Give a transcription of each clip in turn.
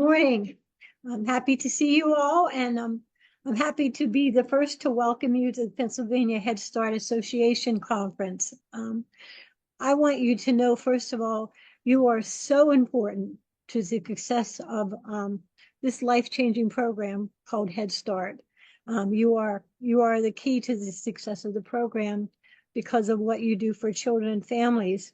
morning. I'm happy to see you all, and I'm happy to be the first to welcome you to the Pennsylvania Head Start Association Conference. I want you to know, first of all, you are so important to the success of this life-changing program called Head Start. You are the key to the success of the program because of what you do for children and families.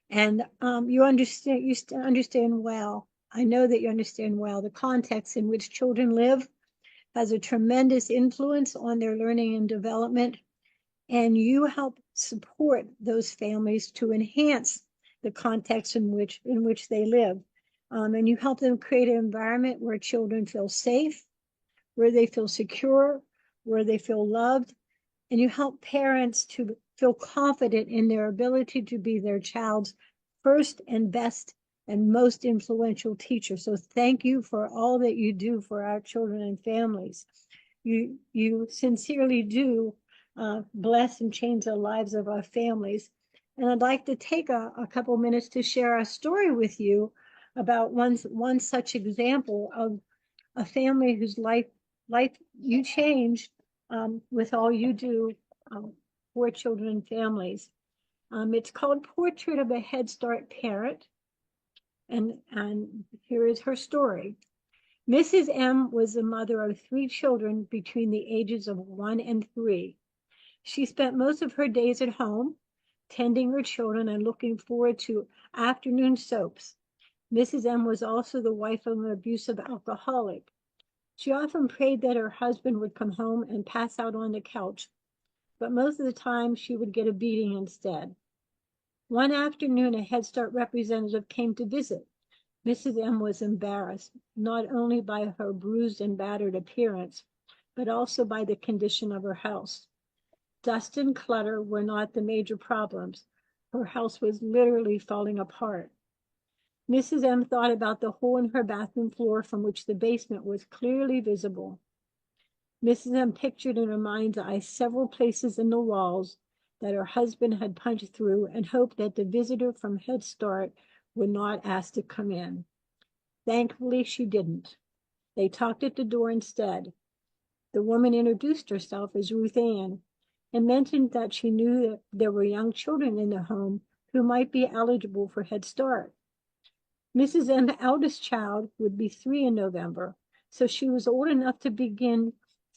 And you understand well. I know that you understand well the context in which children live has a tremendous influence on their learning and development, and you help support those families to enhance the context in which they live. And you help them create an environment where children feel safe, where they feel secure, where they feel loved, and you help parents to feel confident in their ability to be their child's first and best and most influential teacher. So thank you for all that you do for our children and families. You sincerely do bless and change the lives of our families. And I'd like to take a couple minutes to share a story with you about one such example of a family whose life you changed with all you do for children and families. It's called Portrait of a Head Start Parent, and here is her story. Mrs. M was the mother of 3 children between the ages of 1 and 3. She spent most of her days at home, tending her children and looking forward to afternoon soaps. Mrs. M was also the wife of an abusive alcoholic. She often prayed that her husband would come home and pass out on the couch, but most of the time she would get a beating instead. One afternoon, a Head Start representative came to visit. Mrs. M was embarrassed, not only by her bruised and battered appearance, but also by the condition of her house. Dust and clutter were not the major problems. Her house was literally falling apart. Mrs. M thought about the hole in her bathroom floor from which the basement was clearly visible. Mrs. M pictured in her mind's eye several places in the walls that her husband had punched through and hoped that the visitor from Head Start would not ask to come in. Thankfully, she didn't. They talked at the door instead. The woman introduced herself as Ruth Ann and mentioned that she knew that there were young children in the home who might be eligible for Head Start. Mrs. M's eldest child would be 3 in November, so she was old enough to begin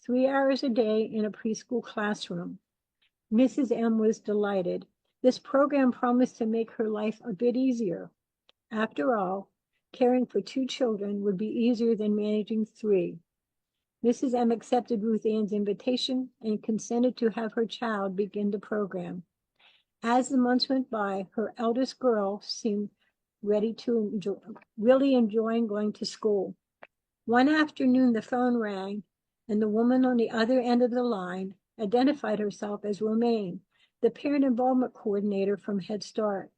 3 hours a day in a preschool classroom. Mrs. M was delighted. This program promised to make her life a bit easier. After all, caring for 2 children would be easier than managing 3. Mrs. M accepted Ruth Ann's invitation and consented to have her child begin the program. As the months went by, her eldest girl seemed really enjoying going to school. One afternoon, the phone rang, and the woman on the other end of the line identified herself as Romaine, the parent involvement coordinator from Head Start.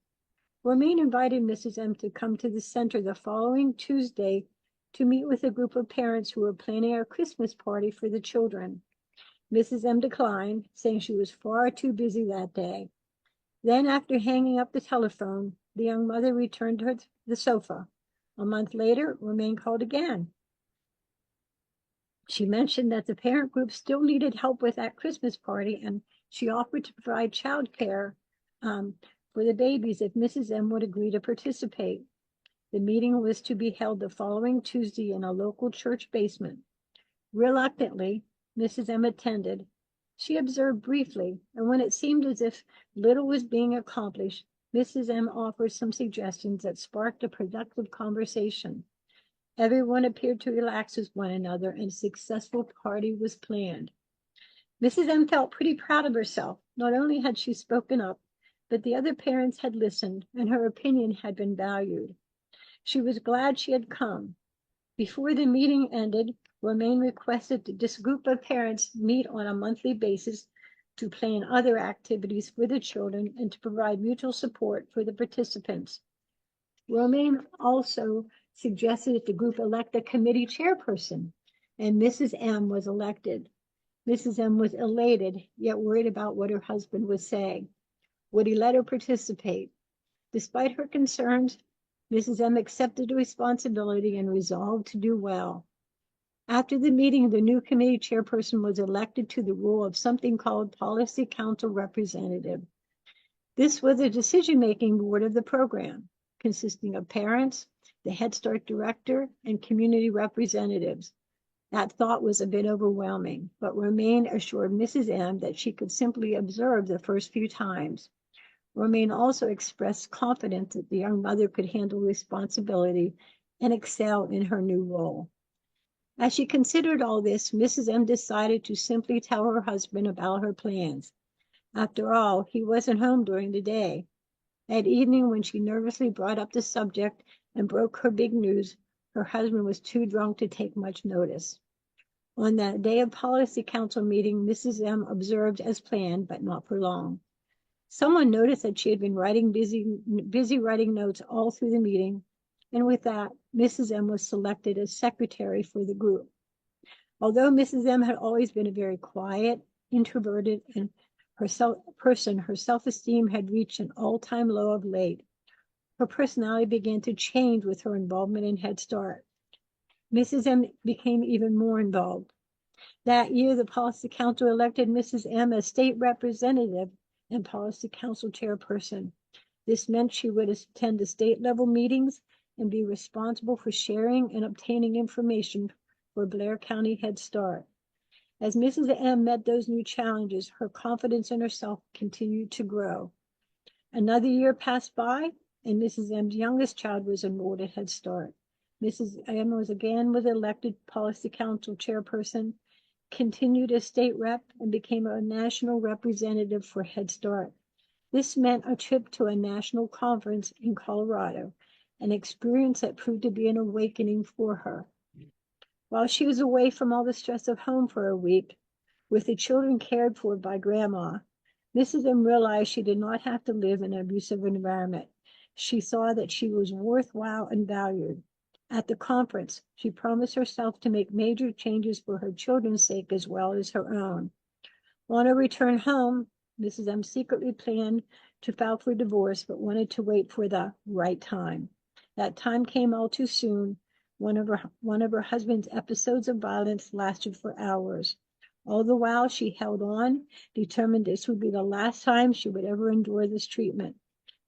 Romaine invited Mrs. M to come to the center the following Tuesday to meet with a group of parents who were planning a Christmas party for the children. Mrs. M declined, saying she was far too busy that day. Then, after hanging up the telephone, the young mother returned to the sofa. A month later, Romaine called again. She mentioned that the parent group still needed help with that Christmas party, and she offered to provide child care for the babies if Mrs. M would agree to participate. The meeting was to be held the following Tuesday in a local church basement. Reluctantly, Mrs. M attended. She observed briefly, and when it seemed as if little was being accomplished, Mrs. M offered some suggestions that sparked a productive conversation. Everyone appeared to relax with one another, and a successful party was planned. Mrs. M felt pretty proud of herself. Not only had she spoken up, but the other parents had listened, and her opinion had been valued. She was glad she had come. Before the meeting ended, Romaine requested that this group of parents meet on a monthly basis to plan other activities for the children and to provide mutual support for the participants. Romaine also suggested that the group elect a committee chairperson, and Mrs. M was elected. Mrs. M was elated, yet worried about what her husband would say. Would he let her participate? Despite her concerns, Mrs. M accepted the responsibility and resolved to do well. After the meeting, the new committee chairperson was elected to the role of something called Policy Council Representative. This was a decision-making board of the program, consisting of parents, the Head Start director, and community representatives. That thought was a bit overwhelming, but Romaine assured Mrs. M that she could simply observe the first few times. Romaine also expressed confidence that the young mother could handle responsibility and excel in her new role. As she considered all this, Mrs. M decided to simply tell her husband about her plans. After all, he wasn't home during the day. That evening, when she nervously brought up the subject and broke her big news, her husband was too drunk to take much notice. On that day of Policy Council meeting, Mrs. M observed as planned, but not for long. Someone noticed that she had been busy writing notes all through the meeting, and with that, Mrs. M was selected as secretary for the group. Although Mrs. M had always been a very quiet, introverted, and her self-esteem had reached an all-time low of late. Her personality began to change with her involvement in Head Start. Mrs. M became even more involved. That year, the Policy Council elected Mrs. M as state representative and Policy Council chairperson. This meant she would attend the state level meetings and be responsible for sharing and obtaining information for Blair County Head Start. As Mrs. M met those new challenges, her confidence in herself continued to grow. Another year passed by, and Mrs. M's youngest child was enrolled at Head Start. Mrs. M was elected Policy Council chairperson, continued as state rep, and became a national representative for Head Start. This meant a trip to a national conference in Colorado, an experience that proved to be an awakening for her. While she was away from all the stress of home for a week, with the children cared for by Grandma, Mrs. M realized she did not have to live in an abusive environment. She saw that she was worthwhile and valued. At the conference, she promised herself to make major changes for her children's sake as well as her own. On her return home, Mrs. M secretly planned to file for divorce, but wanted to wait for the right time. That time came all too soon. One of her husband's episodes of violence lasted for hours. All the while, she held on, determined this would be the last time she would ever endure this treatment.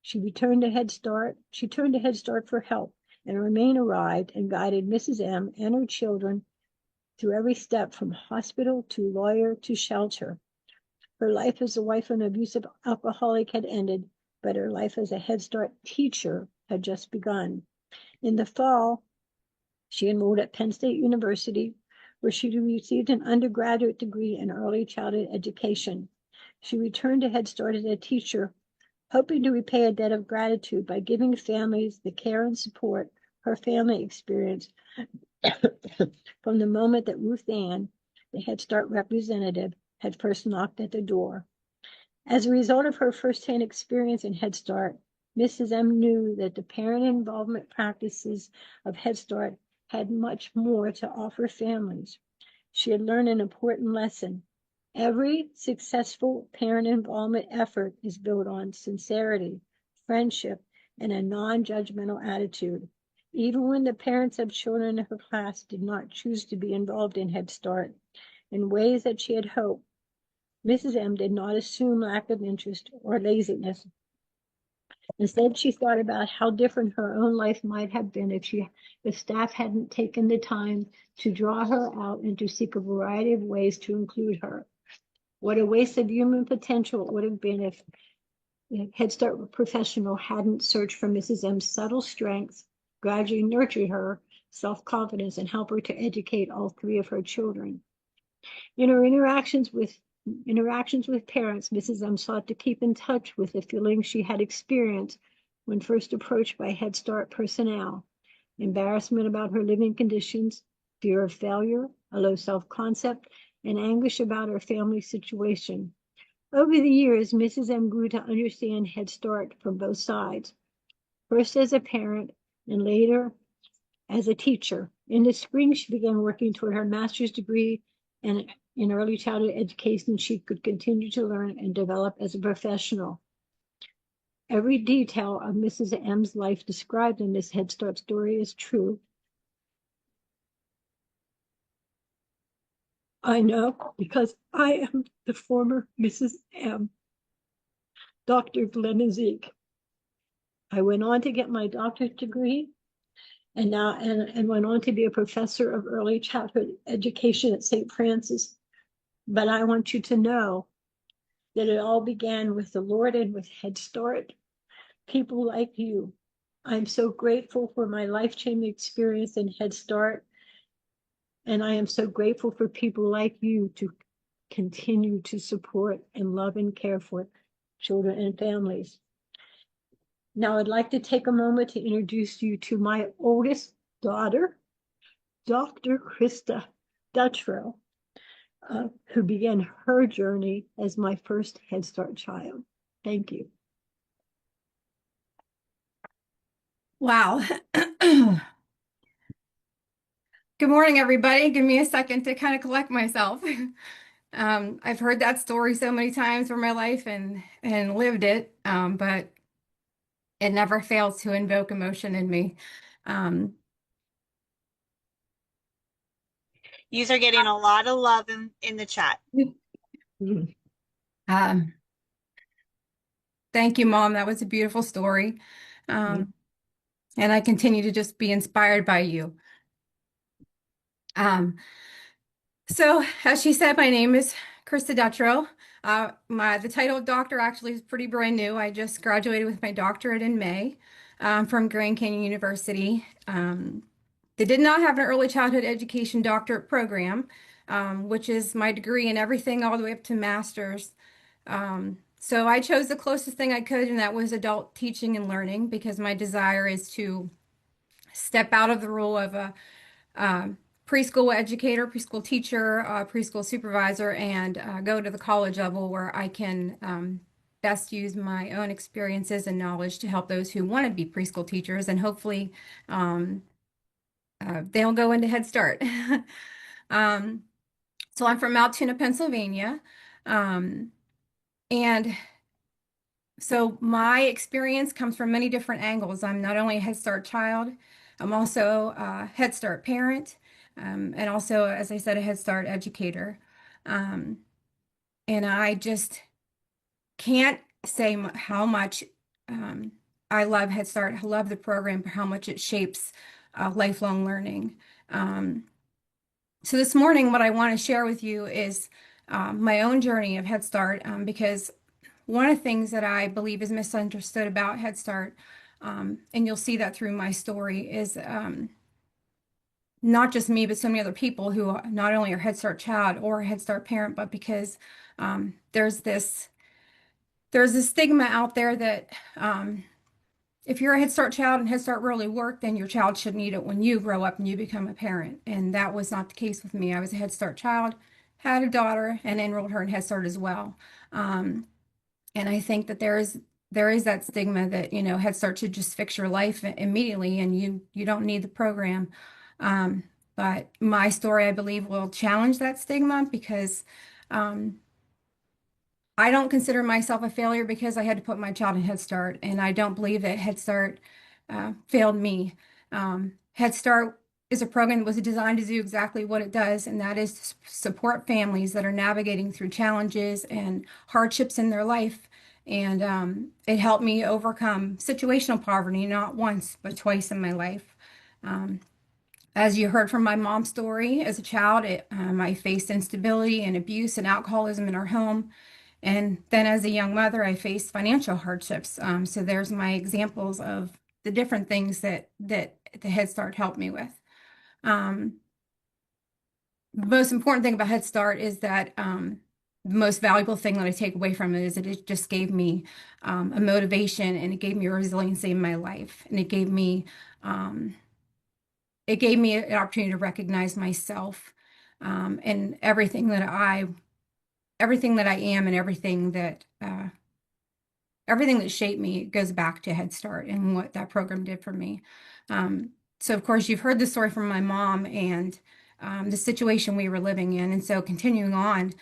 She turned to Head Start for help, and Romaine arrived and guided Mrs. M and her children through every step from hospital to lawyer to shelter. Her life as the wife of an abusive alcoholic had ended, but her life as a Head Start teacher had just begun. In the fall, she enrolled at Penn State University, where she received an undergraduate degree in early childhood education. She returned to Head Start as a teacher, hoping to repay a debt of gratitude by giving families the care and support her family experienced from the moment that Ruth Ann, the Head Start representative, had first knocked at the door. As a result of her firsthand experience in Head Start, Mrs. M knew that the parent involvement practices of Head Start had much more to offer families. She had learned an important lesson. Every successful parent involvement effort is built on sincerity, friendship, and a non-judgmental attitude. Even when the parents of children in her class did not choose to be involved in Head Start in ways that she had hoped, Mrs. M did not assume lack of interest or laziness. Instead, she thought about how different her own life might have been if staff hadn't taken the time to draw her out and to seek a variety of ways to include her. What a waste of human potential it would have been if the Head Start professional hadn't searched for Mrs. M's subtle strengths, gradually nurtured her self-confidence, and helped her to educate all three of her children. In her interactions with parents, Mrs. M sought to keep in touch with the feelings she had experienced when first approached by Head Start personnel: embarrassment about her living conditions, fear of failure, a low self-concept, and anguish about her family situation. Over the years, Mrs. M grew to understand Head Start from both sides, first as a parent and later as a teacher. In the spring, she began working toward her master's degree, and in early childhood education, she could continue to learn and develop as a professional. Every detail of Mrs. M's life described in this Head Start story is true. I know because I am the former Mrs. M, Dr. Glenna Zeke. I went on to get my doctorate degree and went on to be a professor of early childhood education at St. Francis. But I want you to know that it all began with the Lord and with Head Start. People like you. I'm so grateful for my life-changing experience in Head Start. And I am so grateful for people like you to continue to support and love and care for children and families. Now, I'd like to take a moment to introduce you to my oldest daughter, Dr. Krista Dutrow, who began her journey as my first Head Start child. Thank you. Wow. Good morning, everybody. Give me a second to kind of collect myself. I've heard that story so many times for my life and lived it, but it never fails to invoke emotion in me. Um, Yous are getting a lot of love in the chat. um, Thank you, Mom. That was a beautiful story. And I continue to just be inspired by you. So as she said, my name is Krista Dutrow. The title of doctor actually is pretty brand new. I just graduated with my doctorate in May from Grand Canyon University. They did not have an early childhood education doctorate program, which is my degree in everything all the way up to master's. So I chose the closest thing I could, and that was adult teaching and learning, because my desire is to step out of the role of a preschool educator, preschool teacher, preschool supervisor, and go to the college level where I can best use my own experiences and knowledge to help those who want to be preschool teachers, and hopefully they'll go into Head Start. So I'm from Altoona, Pennsylvania. And so my experience comes from many different angles. I'm not only a Head Start child, I'm also a Head Start parent, and also, as I said, a Head Start educator. Um, and I just can't say how much I love Head Start, I love the program, how much it shapes lifelong learning. So this morning, what I want to share with you is my own journey of Head Start, because one of the things that I believe is misunderstood about Head Start, and you'll see that through my story, is not just me, but so many other people who not only are Head Start child or Head Start parent, but because there's this stigma out there that if you're a Head Start child and Head Start really worked, then your child should need it when you grow up and you become a parent. And that was not the case with me. I was a Head Start child, had a daughter, and enrolled her in Head Start as well. And I think that there is that stigma that, Head Start should just fix your life immediately and you don't need the program. But my story, I believe, will challenge that stigma, because I don't consider myself a failure because I had to put my child in Head Start, and I don't believe that Head Start failed me. Head Start is a program that was designed to do exactly what it does, and that is to support families that are navigating through challenges and hardships in their life. And it helped me overcome situational poverty, not once, but twice in my life. As you heard from my mom's story, as a child, I faced instability and abuse and alcoholism in our home. And then as a young mother, I faced financial hardships. So there's my examples of the different things that the Head Start helped me with. The most important thing about Head Start is that the most valuable thing that I take away from it is that it just gave me a motivation, and it gave me a resiliency in my life, and it gave me an opportunity to recognize myself, and everything that I am, and everything that shaped me goes back to Head Start and what that program did for me. So of course you've heard the story from my mom and the situation we were living in. And so continuing on,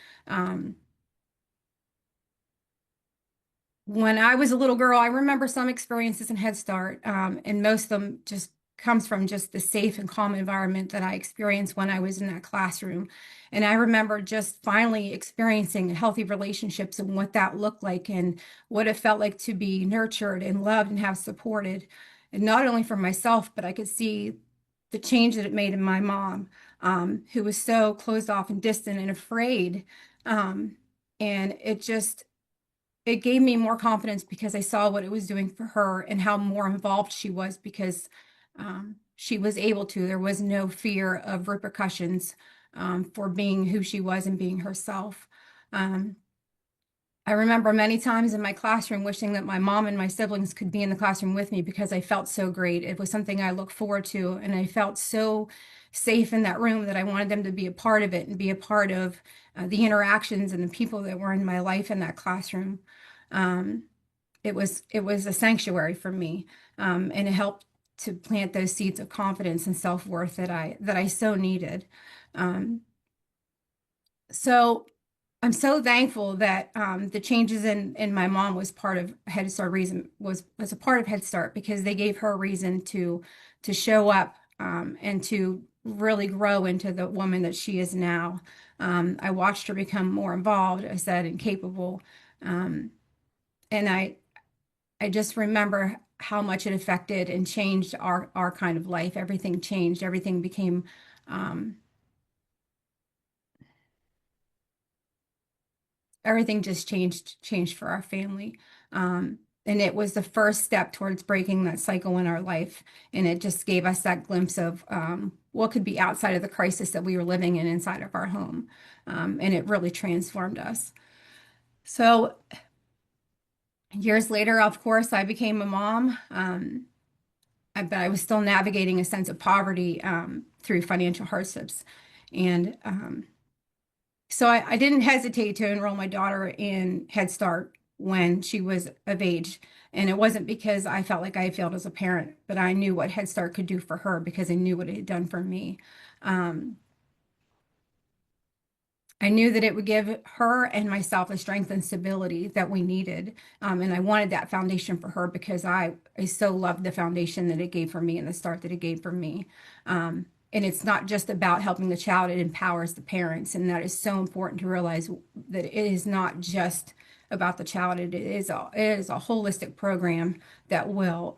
when I was a little girl, I remember some experiences in Head Start, and most of them just comes from just the safe and calm environment that I experienced when I was in that classroom. And I remember just finally experiencing healthy relationships and what that looked like and what it felt like to be nurtured and loved and have supported. And not only for myself, but I could see the change that it made in my mom, who was so closed off and distant and afraid. Um, and it gave me more confidence because I saw what it was doing for her and how more involved she was because she was able to. There was no fear of repercussions for being who she was and being herself. Um, I remember many times in my classroom wishing that my mom and my siblings could be in the classroom with me because I felt so great. It was something I looked forward to, and I felt so safe in that room that I wanted them to be a part of it and be a part of the interactions and the people that were in my life in that classroom. Um, it was a sanctuary for me, and it helped to plant those seeds of confidence and self-worth that I so needed. Um, so I'm so thankful that the changes in my mom was part of Head Start reason was a part of Head Start because they gave her a reason to show up and to really grow into the woman that she is now. I watched her become more involved, I said, and capable. Um, and I just remember how much it affected and changed our kind of life. Everything changed. Everything became um, everything just changed for our family. And it was the first step towards breaking that cycle in our life. And it just gave us that glimpse of what could be outside of the crisis that we were living in inside of our home. And it really transformed us. So years later, of course, I became a mom. But I was still navigating a sense of poverty through financial hardships. And so I didn't hesitate to enroll my daughter in Head Start when she was of age. And it wasn't because I felt like I failed as a parent, but I knew what Head Start could do for her because I knew what it had done for me. Um, I knew that it would give her and myself the strength and stability that we needed. And I wanted that foundation for her because I so loved the foundation that it gave for me and the start that it gave for me. And it's not just about helping the child, it empowers the parents. And that is so important to realize that it is not just about the child. It is a holistic program that will,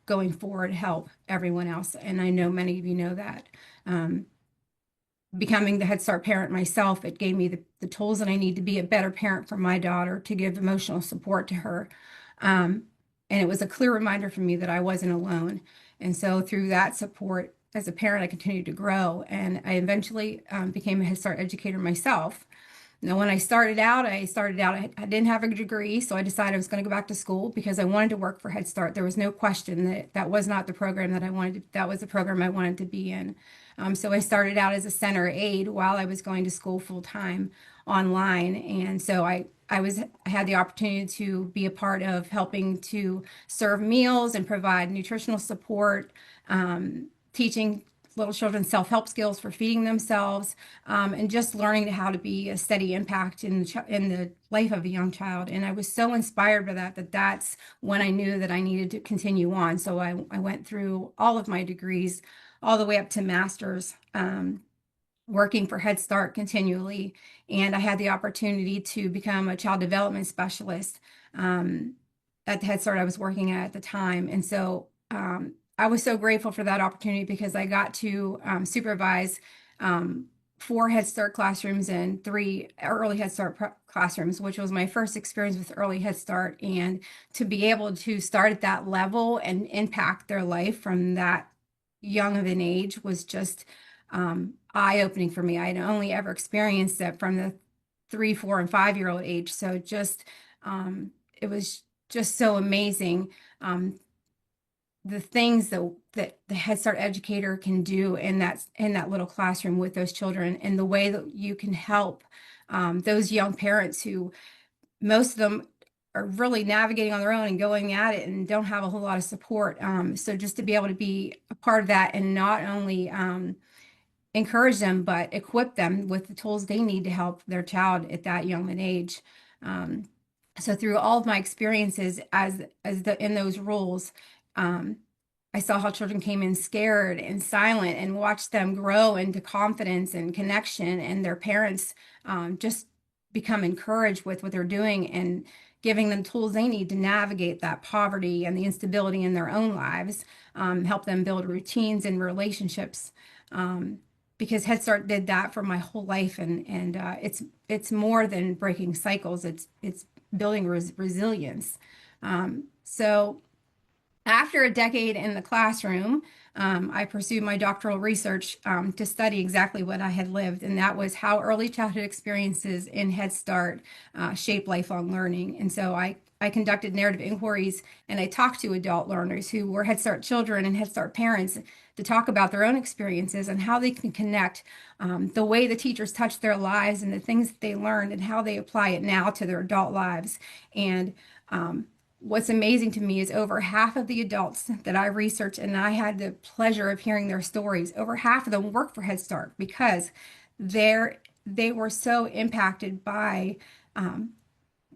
going forward, help everyone else. And I know many of you know that. Becoming the Head Start parent myself, it gave me the tools that I need to be a better parent for my daughter, to give emotional support to her. And it was a clear reminder for me that I wasn't alone. And so through that support as a parent, I continued to grow. And I eventually became a Head Start educator myself. Now, when I didn't have a degree, so I decided I was going to go back to school because I wanted to work for Head Start. There was no question that that was not the program that I wanted, that was the program I wanted to be in. So I started out as a center aide while I was going to school full time online. And so I had the opportunity to be a part of helping to serve meals and provide nutritional support, teaching little children self-help skills for feeding themselves, and just learning how to be a steady impact in the life of a young child. And I was so inspired by that's when I knew that I needed to continue on. So I went through all of my degrees, all the way up to master's, working for Head Start continually. And I had the opportunity to become a child development specialist at the Head Start I was working at the time. And so I was so grateful for that opportunity because I got to supervise 4 Head Start classrooms and 3 early Head Start classrooms, which was my first experience with early Head Start. And to be able to start at that level and impact their life from that young of an age was just eye-opening for me. I had only ever experienced it from the 3, 4, and 5-year-old age. So it was just so amazing. The things that the Head Start educator can do in that little classroom with those children, and the way that you can help those young parents who most of them are really navigating on their own and going at it and don't have a whole lot of support. So just to be able to be a part of that and not only encourage them, but equip them with the tools they need to help their child at that young an age. So through all of my experiences in those roles, um, I saw how children came in scared and silent and watched them grow into confidence and connection, and their parents just become encouraged with what they're doing and giving them tools they need to navigate that poverty and the instability in their own lives, help them build routines and relationships. Um, because Head Start did that for my whole life, and it's more than breaking cycles. It's building resilience. So after a decade in the classroom, I pursued my doctoral research to study exactly what I had lived, and that was how early childhood experiences in Head Start shape lifelong learning. And so I conducted narrative inquiries, and I talked to adult learners who were Head Start children and Head Start parents to talk about their own experiences and how they can connect the way the teachers touched their lives and the things that they learned and how they apply it now to their adult lives. And what's amazing to me is over half of the adults that I researched, and I had the pleasure of hearing their stories, over half of them work for Head Start because they were so impacted by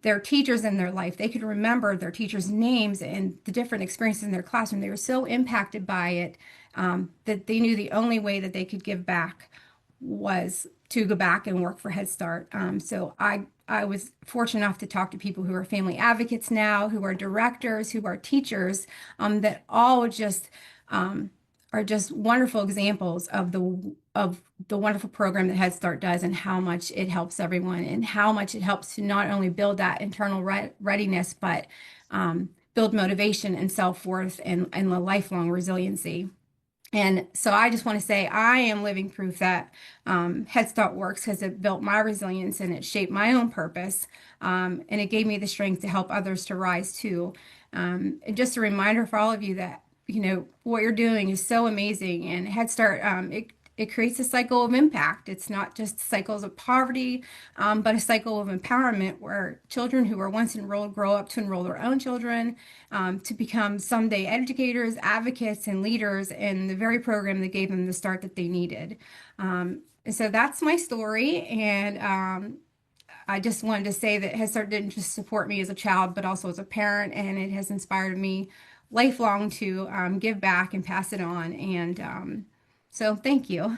their teachers in their life. They could remember their teachers' names and the different experiences in their classroom. They were so impacted by it that they knew the only way that they could give back was to go back and work for Head Start. So I was fortunate enough to talk to people who are family advocates now, who are directors, who are teachers, that all just are just wonderful examples of the wonderful program that Head Start does and how much it helps everyone and how much it helps to not only build that internal readiness, but build motivation and self-worth and the lifelong resiliency. And so I just want to say I am living proof that Head Start works because it built my resilience and it shaped my own purpose. And it gave me the strength to help others to rise too. And just a reminder for all of you that, what you're doing is so amazing. And Head Start, it creates a cycle of impact. It's not just cycles of poverty, but a cycle of empowerment where children who were once enrolled grow up to enroll their own children, to become someday educators, advocates, and leaders in the very program that gave them the start that they needed. And so that's my story. And I just wanted to say that Head Start didn't just support me as a child, but also as a parent, and it has inspired me lifelong to give back and pass it on. And so thank you.